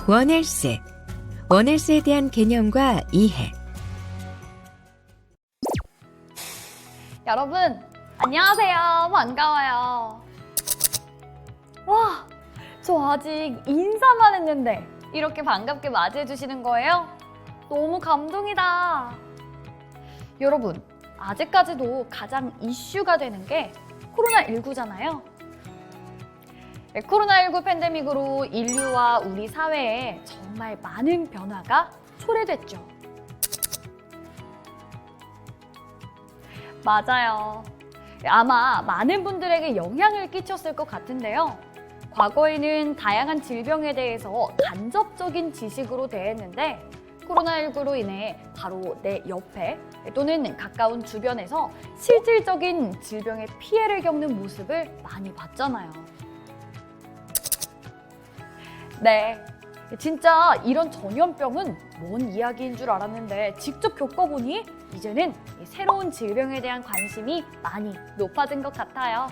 원헬스, 원헬스에 대한 개념과 이해. 여러분, 안녕하세요. 반가워요. 와, 저 아직 인사만 했는데 이렇게 반갑게 맞이해 주시는 거예요? 너무 감동이다. 여러분, 아직까지도 가장 이슈가 되는 게 코로나19잖아요. 코로나19 팬데믹으로 인류와 우리 사회에 정말 많은 변화가 초래됐죠. 맞아요. 아마 많은 분들에게 영향을 끼쳤을 것 같은데요. 과거에는 다양한 질병에 대해서 간접적인 지식으로 대했는데 코로나19로 인해 바로 내 옆에 또는 가까운 주변에서 실질적인 질병의 피해를 겪는 모습을 많이 봤잖아요. 네, 진짜 이런 전염병은 먼 이야기인 줄 알았는데 직접 겪어보니 이제는 새로운 질병에 대한 관심이 많이 높아진 것 같아요.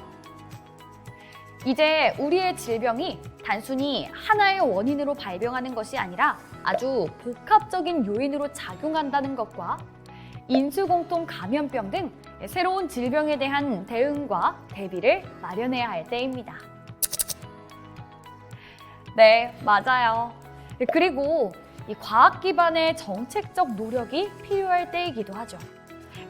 이제 우리의 질병이 단순히 하나의 원인으로 발병하는 것이 아니라 아주 복합적인 요인으로 작용한다는 것과 인수공통 감염병 등 새로운 질병에 대한 대응과 대비를 마련해야 할 때입니다. 네, 맞아요. 그리고 이 과학 기반의 정책적 노력이 필요할 때이기도 하죠.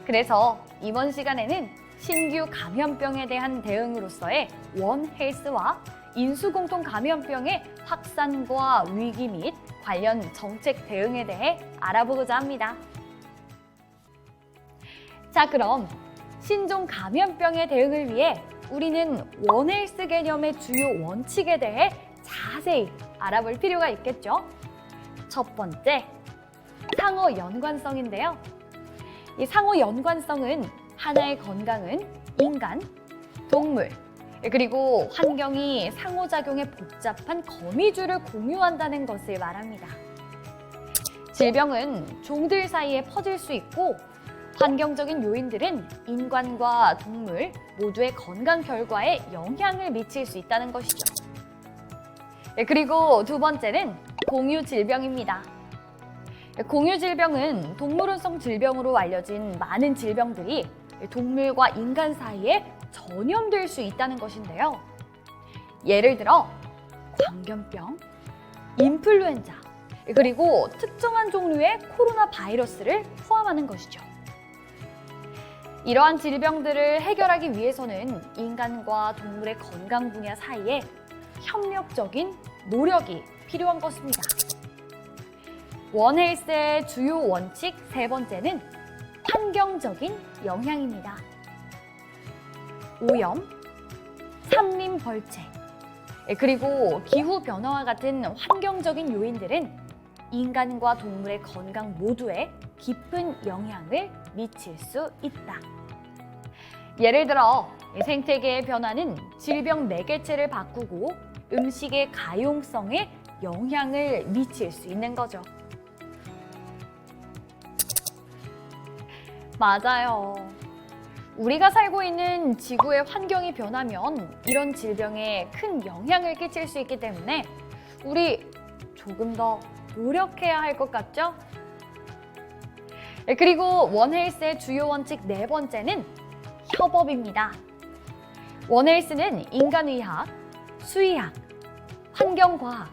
그래서 이번 시간에는 신규 감염병에 대한 대응으로서의 원헬스와 인수공통 감염병의 확산과 위기 및 관련 정책 대응에 대해 알아보고자 합니다. 자, 그럼 신종 감염병의 대응을 위해 우리는 원헬스 개념의 주요 원칙에 대해 자세히 알아볼 필요가 있겠죠. 첫 번째, 상호 연관성인데요. 이 상호 연관성은 하나의 건강은 인간, 동물, 그리고 환경이 상호작용의 복잡한 거미줄을 공유한다는 것을 말합니다. 질병은 종들 사이에 퍼질 수 있고 환경적인 요인들은 인간과 동물 모두의 건강 결과에 영향을 미칠 수 있다는 것이죠. 그리고 두 번째는 공유 질병입니다. 공유 질병은 동물원성 질병으로 알려진 많은 질병들이 동물과 인간 사이에 전염될 수 있다는 것인데요. 예를 들어 광견병, 인플루엔자, 그리고 특정한 종류의 코로나 바이러스를 포함하는 것이죠. 이러한 질병들을 해결하기 위해서는 인간과 동물의 건강 분야 사이에 협력적인 노력이 필요한 것입니다. 원헬스의 주요 원칙 세 번째는 환경적인 영향입니다. 오염, 산림 벌채, 그리고 기후 변화와 같은 환경적인 요인들은 인간과 동물의 건강 모두에 깊은 영향을 미칠 수 있다. 예를 들어 생태계의 변화는 질병 매개체를 바꾸고 음식의 가용성에 영향을 미칠 수 있는 거죠. 맞아요. 우리가 살고 있는 지구의 환경이 변하면 이런 질병에 큰 영향을 끼칠 수 있기 때문에 우리 조금 더 노력해야 할 것 같죠? 그리고 원헬스의 주요 원칙 네 번째는 협업입니다. 원헬스는 인간의학, 수의학, 환경과학,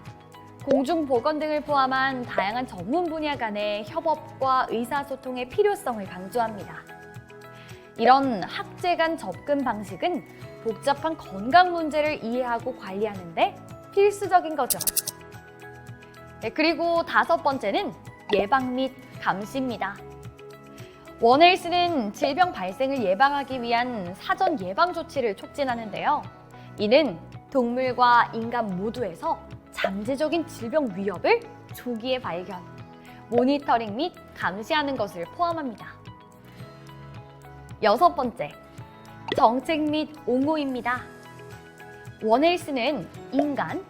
공중보건 등을 포함한 다양한 전문 분야 간의 협업과 의사소통의 필요성을 강조합니다. 이런 학제 간 접근 방식은 복잡한 건강 문제를 이해하고 관리하는 데 필수적인 거죠. 그리고 다섯 번째는 예방 및 감시입니다. 원헬스는 질병 발생을 예방하기 위한 사전 예방 조치를 촉진하는데요. 이는 동물과 인간 모두에서 잠재적인 질병 위협을 조기에 발견, 모니터링 및 감시하는 것을 포함합니다. 여섯 번째, 정책 및 옹호입니다. 원헬스는 인간,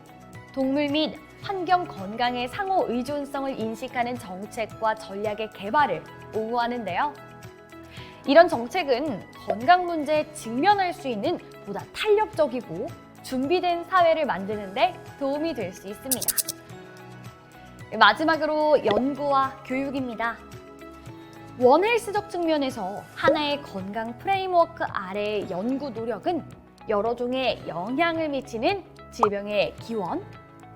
동물 및 환경 건강의 상호 의존성을 인식하는 정책과 전략의 개발을 옹호하는데요. 이런 정책은 건강 문제에 직면할 수 있는 보다 탄력적이고 준비된 사회를 만드는 데 도움이 될 수 있습니다. 마지막으로 연구와 교육입니다. 원헬스적 측면에서 하나의 건강 프레임워크 아래의 연구 노력은 여러 종의 영향을 미치는 질병의 기원,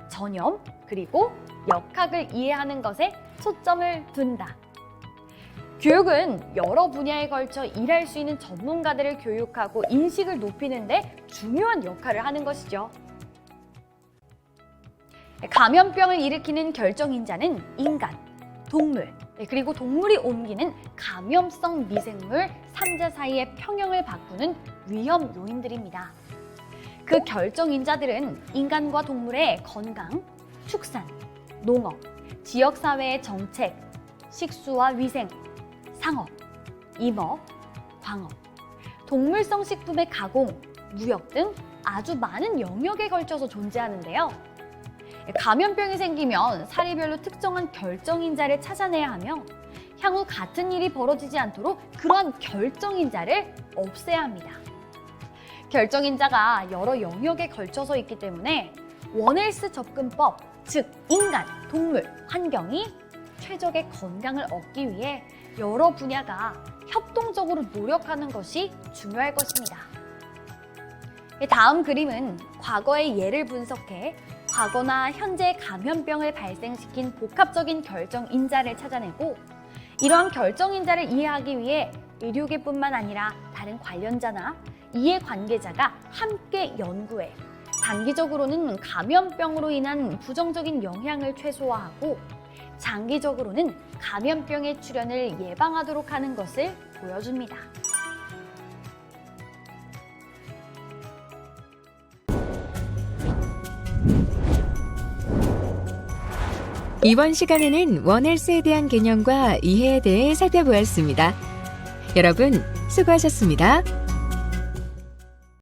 전염, 그리고 역학을 이해하는 것에 초점을 둔다. 교육은 여러 분야에 걸쳐 일할 수 있는 전문가들을 교육하고 인식을 높이는 데 중요한 역할을 하는 것이죠. 감염병을 일으키는 결정인자는 인간, 동물, 그리고 동물이 옮기는 감염성 미생물 3자 사이의 평형을 바꾸는 위험 요인들입니다. 그 결정인자들은 인간과 동물의 건강, 축산, 농업, 지역사회의 정책, 식수와 위생, 상업, 임업, 광업, 동물성 식품의 가공, 무역 등 아주 많은 영역에 걸쳐서 존재하는데요. 감염병이 생기면 사례별로 특정한 결정인자를 찾아내야 하며 향후 같은 일이 벌어지지 않도록 그러한 결정인자를 없애야 합니다. 결정인자가 여러 영역에 걸쳐서 있기 때문에 원헬스 접근법, 즉 인간, 동물, 환경이 최적의 건강을 얻기 위해 여러 분야가 협동적으로 노력하는 것이 중요할 것입니다. 다음 그림은 과거의 예를 분석해 과거나 현재 감염병을 발생시킨 복합적인 결정인자를 찾아내고 이러한 결정인자를 이해하기 위해 의료계뿐만 아니라 다른 관련자나 이해관계자가 함께 연구해 단기적으로는 감염병으로 인한 부정적인 영향을 최소화하고 장기적으로는 감염병의 출현을 예방하도록 하는 것을 보여줍니다. 이번 시간에는 원헬스에 대한 개념과 이해에 대해 살펴보았습니다. 여러분, 수고하셨습니다.